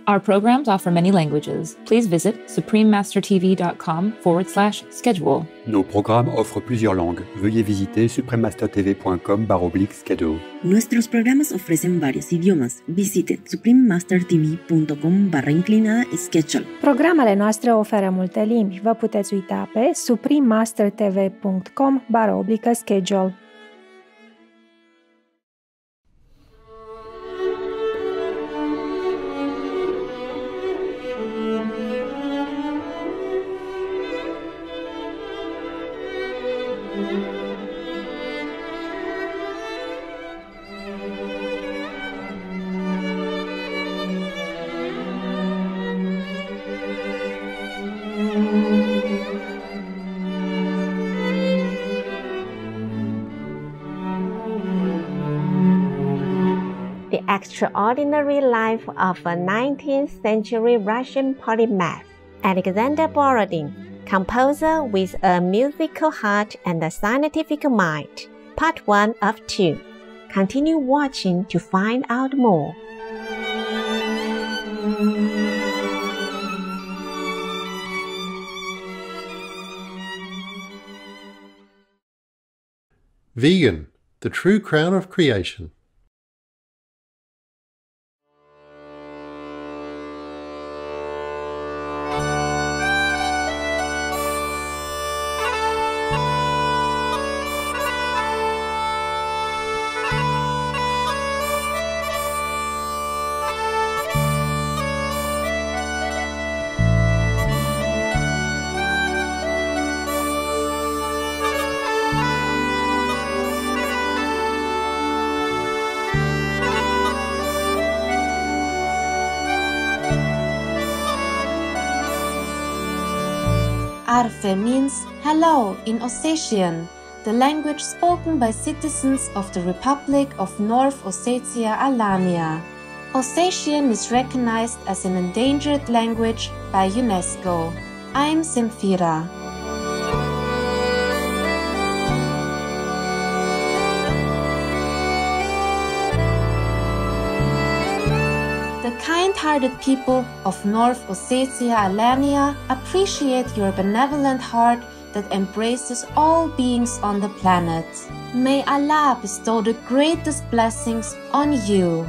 Our programs offer many languages. Please visit suprememastertv.com/schedule. Nos programmes offrent plusieurs langues. Veuillez visiter suprememastertv.com/schedule. Nuestros programas ofrecen varios idiomas. Visite suprememastertv.com/schedule. Programele noastre oferă multe limbi. Vă puteți uita pe suprememastertv.com/schedule. The extraordinary life of a 19th century Russian polymath, Alexander Borodin, composer with a musical heart and a scientific mind. Part 1 of 2. Continue watching to find out more. Vegan, the true crown of creation. Arfe means hello in Ossetian, the language spoken by citizens of the Republic of North Ossetia-Alania. Ossetian is recognized as an endangered language by UNESCO. I'm Simfira. The kind-hearted people of North Ossetia-Alania appreciate your benevolent heart that embraces all beings on the planet. May Allah bestow the greatest blessings on you.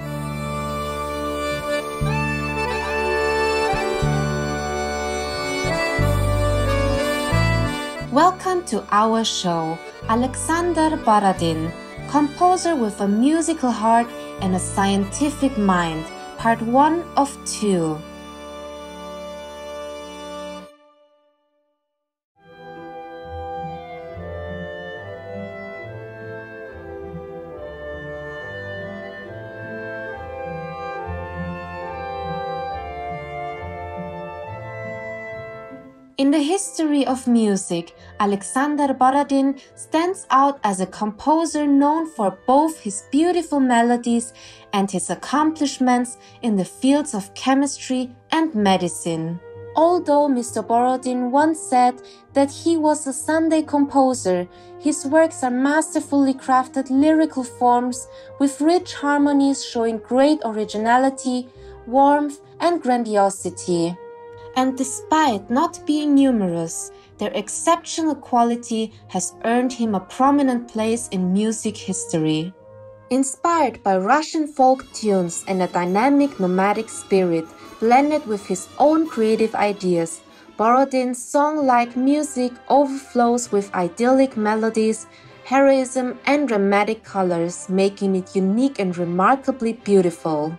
Welcome to our show, Alexander Borodin, composer with a musical heart and a scientific mind. Part 1 of 2. In the history of music, Alexander Borodin stands out as a composer known for both his beautiful melodies and his accomplishments in the fields of chemistry and medicine. Although Mr. Borodin once said that he was a Sunday composer, his works are masterfully crafted lyrical forms with rich harmonies showing great originality, warmth, and grandiosity. And despite not being numerous, their exceptional quality has earned him a prominent place in music history. Inspired by Russian folk tunes and a dynamic nomadic spirit blended with his own creative ideas, Borodin's song-like music overflows with idyllic melodies, heroism, and dramatic colors, making it unique and remarkably beautiful.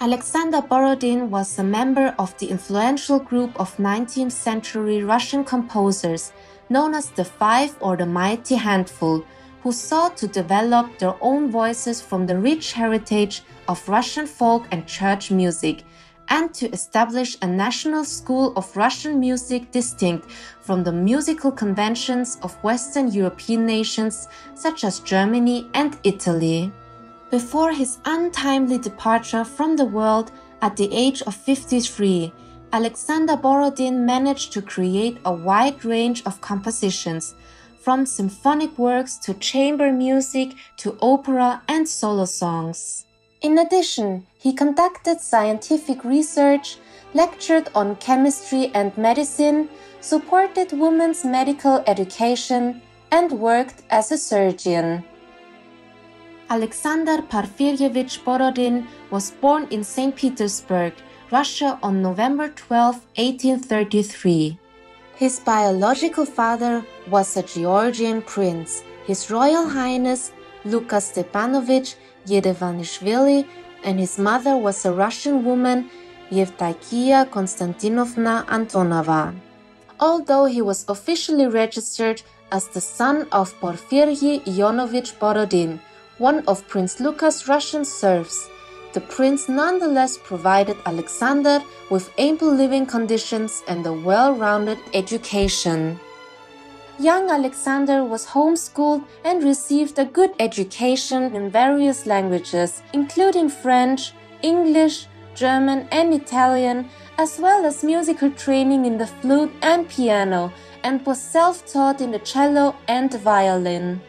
Alexander Borodin was a member of the influential group of 19th century Russian composers known as the Five or the Mighty Handful, who sought to develop their own voices from the rich heritage of Russian folk and church music, and to establish a national school of Russian music distinct from the musical conventions of Western European nations such as Germany and Italy. Before his untimely departure from the world at the age of 53, Alexander Borodin managed to create a wide range of compositions, from symphonic works to chamber music to opera and solo songs. In addition, he conducted scientific research, lectured on chemistry and medicine, supported women's medical education, and worked as a surgeon. Alexander Porfiryevich Borodin was born in St. Petersburg, Russia on November 12, 1833. His biological father was a Georgian prince, His Royal Highness Lukas Stepanovich Yerevanishvili, and his mother was a Russian woman, Yevdakia Konstantinovna Antonova. Although he was officially registered as the son of Porfiry Ionovich Borodin, one of Prince Lukas' Russian serfs, the prince nonetheless provided Alexander with ample living conditions and a well-rounded education. Young Alexander was homeschooled and received a good education in various languages, including French, English, German, and Italian, as well as musical training in the flute and piano, and was self-taught in the cello and violin.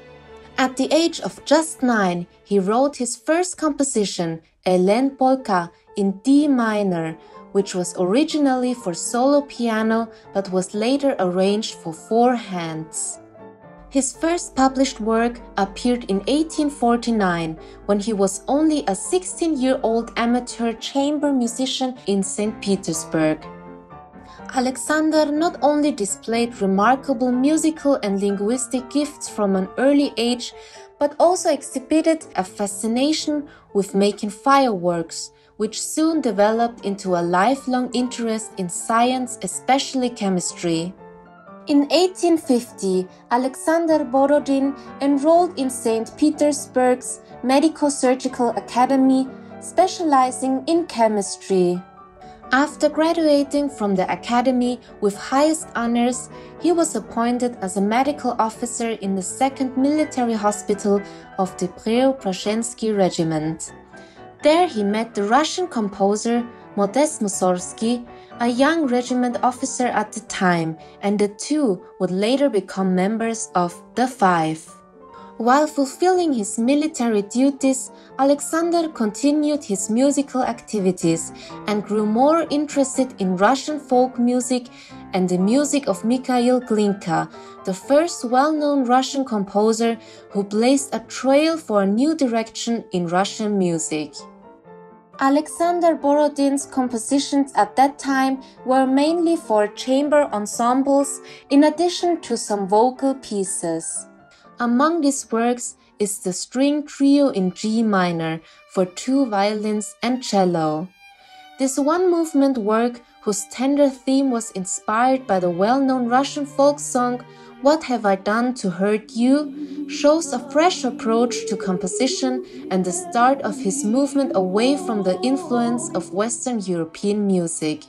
At the age of just 9, he wrote his first composition, Elene Polka, in D minor, which was originally for solo piano but was later arranged for 4 hands. His first published work appeared in 1849, when he was only a 16-year-old amateur chamber musician in St. Petersburg. Alexander not only displayed remarkable musical and linguistic gifts from an early age, but also exhibited a fascination with making fireworks, which soon developed into a lifelong interest in science, especially chemistry. In 1850, Alexander Borodin enrolled in St. Petersburg's Medico-Surgical Academy, specializing in chemistry. After graduating from the academy with highest honors, he was appointed as a medical officer in the 2nd Military Hospital of the Preobrazhensky Regiment. There he met the Russian composer Modest Mussorgsky, a young regiment officer at the time, and the two would later become members of the Five. While fulfilling his military duties, Alexander continued his musical activities and grew more interested in Russian folk music and the music of Mikhail Glinka, the first well-known Russian composer who blazed a trail for a new direction in Russian music. Alexander Borodin's compositions at that time were mainly for chamber ensembles, in addition to some vocal pieces. Among these works is the string trio in G minor for 2 violins and cello. This one-movement work, whose tender theme was inspired by the well-known Russian folk song "What Have I Done to Hurt You?", shows a fresh approach to composition and the start of his movement away from the influence of Western European music.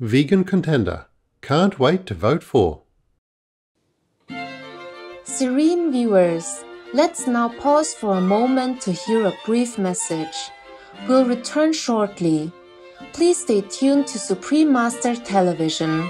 Vegan contender. Can't wait to vote for. Serene viewers, let's now pause for a moment to hear a brief message. We'll return shortly. Please stay tuned to Supreme Master Television.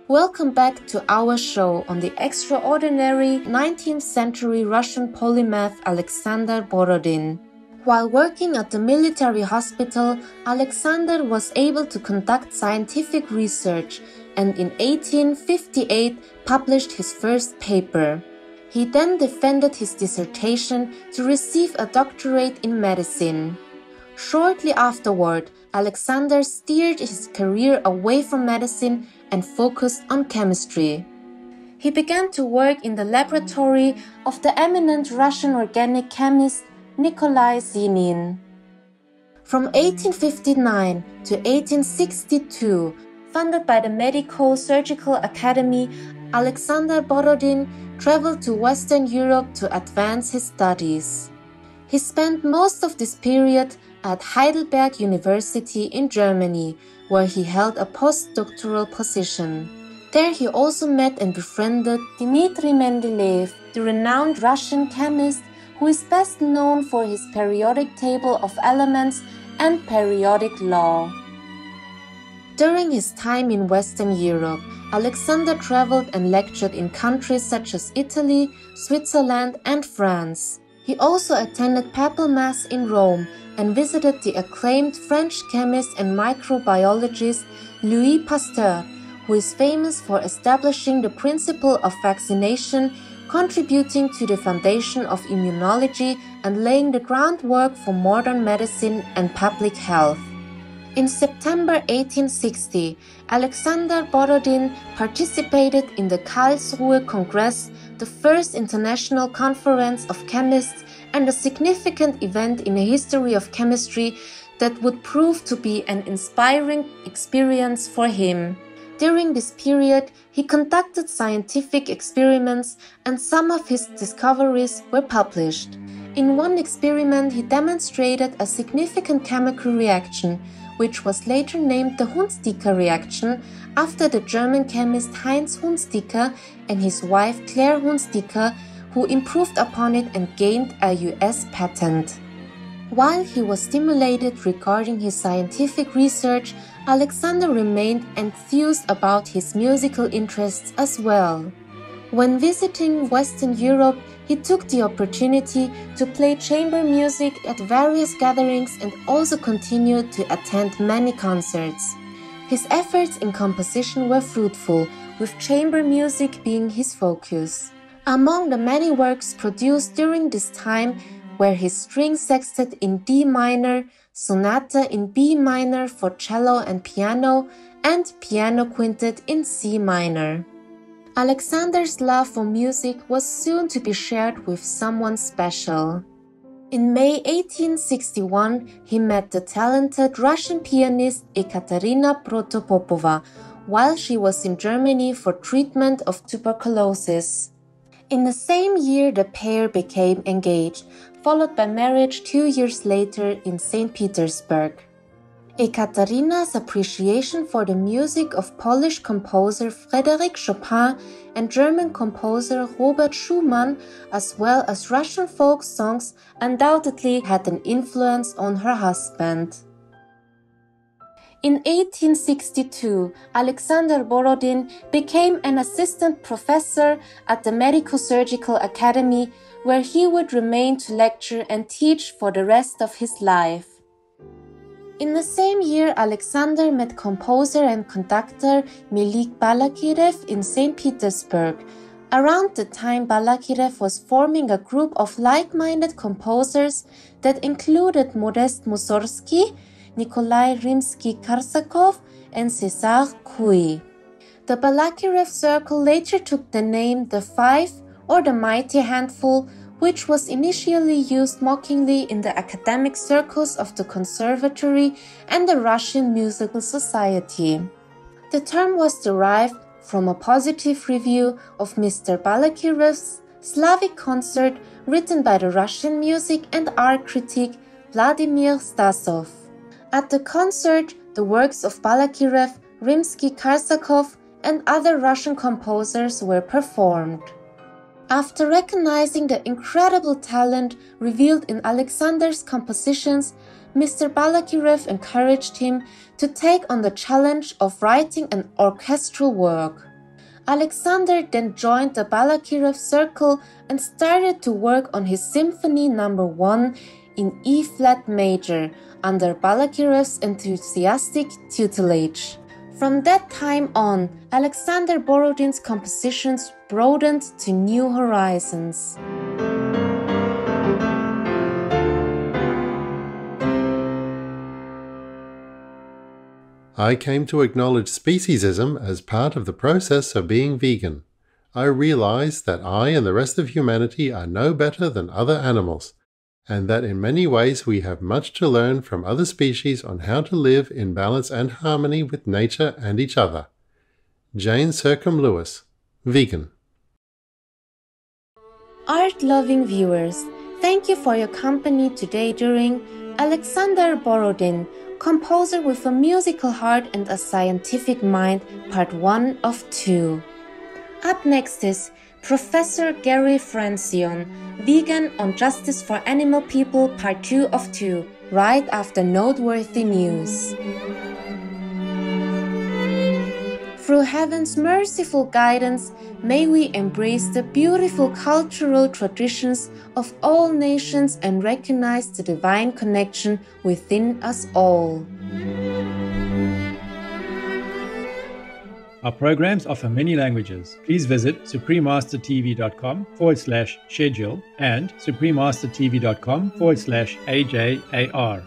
Welcome back to our show on the extraordinary 19th century Russian polymath Alexander Borodin. While working at the military hospital, Alexander was able to conduct scientific research and in 1858 published his first paper. He then defended his dissertation to receive a doctorate in medicine. Shortly afterward, Alexander steered his career away from medicine and focused on chemistry. he began to work in the laboratory of the eminent Russian organic chemist Nikolai Zinin. From 1859 to 1862, funded by the Medical Surgical Academy, Alexander Borodin traveled to Western Europe to advance his studies. He spent most of this period at Heidelberg University in Germany, where he held a postdoctoral position. There he also met and befriended Dmitri Mendeleev, the renowned Russian chemist who is best known for his periodic table of elements and periodic law. During his time in Western Europe, Alexander traveled and lectured in countries such as Italy, Switzerland, and France. He also attended papal mass in Rome and visited the acclaimed French chemist and microbiologist Louis Pasteur, who is famous for establishing the principle of vaccination, contributing to the foundation of immunology and laying the groundwork for modern medicine and public health. In September 1860, Alexander Borodin participated in the Karlsruhe Congress, the first international conference of chemists and a significant event in the history of chemistry that would prove to be an inspiring experience for him. During this period, he conducted scientific experiments and some of his discoveries were published. In one experiment, he demonstrated a significant chemical reaction, which was later named the Hunstedter reaction after the German chemist Heinz Hunstedter and his wife Claire Hunstedter, who improved upon it and gained a US patent. While he was stimulated regarding his scientific research, Alexander remained enthused about his musical interests as well. When visiting Western Europe, he took the opportunity to play chamber music at various gatherings and also continued to attend many concerts. His efforts in composition were fruitful, with chamber music being his focus. Among the many works produced during this time were his string sextet in D minor, sonata in B minor for cello and piano, and piano quintet in C minor. Alexander's love for music was soon to be shared with someone special. In May 1861, he met the talented Russian pianist Ekaterina Protopopova while she was in Germany for treatment of tuberculosis. In the same year, the pair became engaged, followed by marriage 2 years later in St. Petersburg. Ekaterina's appreciation for the music of Polish composer Frédéric Chopin and German composer Robert Schumann, as well as Russian folk songs, undoubtedly had an influence on her husband. In 1862, Alexander Borodin became an assistant professor at the Medical Surgical Academy, where he would remain to lecture and teach for the rest of his life. In the same year, Alexander met composer and conductor Milik Balakirev in St. Petersburg. Around the time, Balakirev was forming a group of like-minded composers that included Modest Mussorgsky, Nikolai Rimsky-Korsakov, and César Cui. The Balakirev Circle later took the name The Five or the Mighty Handful, which was initially used mockingly in the academic circles of the Conservatory and the Russian Musical Society. The term was derived from a positive review of Mr. Balakirev's Slavic concert written by the Russian music and art critic Vladimir Stasov. At the concert, the works of Balakirev, Rimsky-Korsakov, and other Russian composers were performed. After recognizing the incredible talent revealed in Alexander's compositions, Mr. Balakirev encouraged him to take on the challenge of writing an orchestral work. Alexander then joined the Balakirev Circle and started to work on his Symphony No. 1 in E-flat major under Balakirev's enthusiastic tutelage. From that time on, Alexander Borodin's compositions broadened to new horizons. I came to acknowledge speciesism as part of the process of being vegan. I realize that I and the rest of humanity are no better than other animals, and that in many ways we have much to learn from other species on how to live in balance and harmony with nature and each other. Jane Sercombe Lewis, vegan. Art-loving viewers, thank you for your company today during Alexander Borodin, composer with a musical heart and a scientific mind, part 1 of 2. Up next is Professor Gary Francione, vegan on justice for animal people, part 2 of 2, right after noteworthy news. Through heaven's merciful guidance, may we embrace the beautiful cultural traditions of all nations and recognize the divine connection within us all. Our programs offer many languages. Please visit suprememastertv.com/schedule and suprememastertv.com/AJAR.